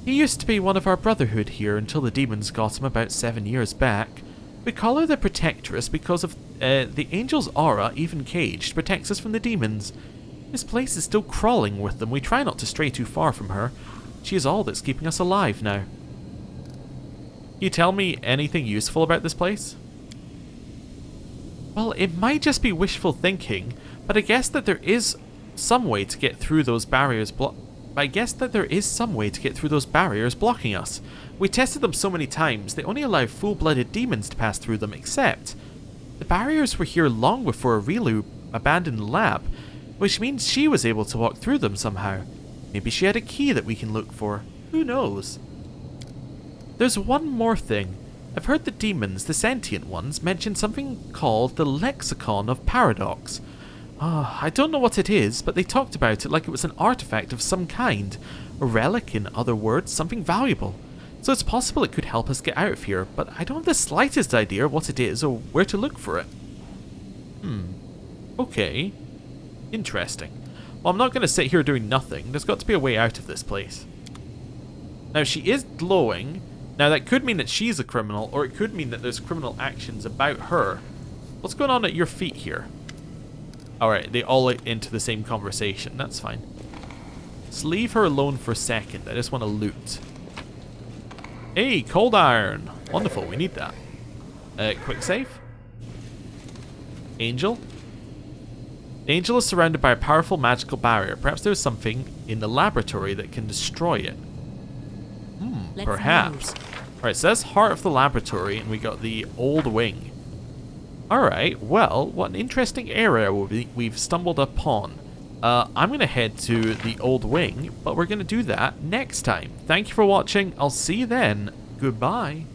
He used to be one of our brotherhood here until the demons got him about 7 years back. We call her the Protectorist because of the angel's aura, even caged, protects us from the demons. This place is still crawling with them. We try not to stray too far from her. She is all that's keeping us alive now. Can you tell me anything useful about this place? Well, it might just be wishful thinking, but I guess that there is some way to get through those barriers blocking us. We tested them so many times, they only allow full-blooded demons to pass through them, except the barriers were here long before Areelu abandoned the lab, which means she was able to walk through them somehow. Maybe she had a key that we can look for. Who knows? There's one more thing. I've heard the demons, the sentient ones, mention something called the Lexicon of Paradox. I don't know what it is, but they talked about it like it was an artifact of some kind. A relic, in other words, something valuable. So it's possible it could help us get out of here, but I don't have the slightest idea what it is or where to look for it. Okay. Interesting. Well, I'm not going to sit here doing nothing. There's got to be a way out of this place. Now, she is glowing. Now, that could mean that she's a criminal, or it could mean that there's criminal actions about her. What's going on at your feet here? Alright, they all into the same conversation. That's fine. Let's leave her alone for a second. I just want to loot. Hey, cold iron. Wonderful, we need that. Quick save. Angel. The angel is surrounded by a powerful magical barrier. Perhaps there's something in the laboratory that can destroy it. Perhaps. Alright, so that's Heart of the Laboratory, and we got the Old Wing. Alright, well, what an interesting area we've stumbled upon. I'm going to head to the Old Wing, but we're going to do that next time. Thank you for watching. I'll see you then. Goodbye.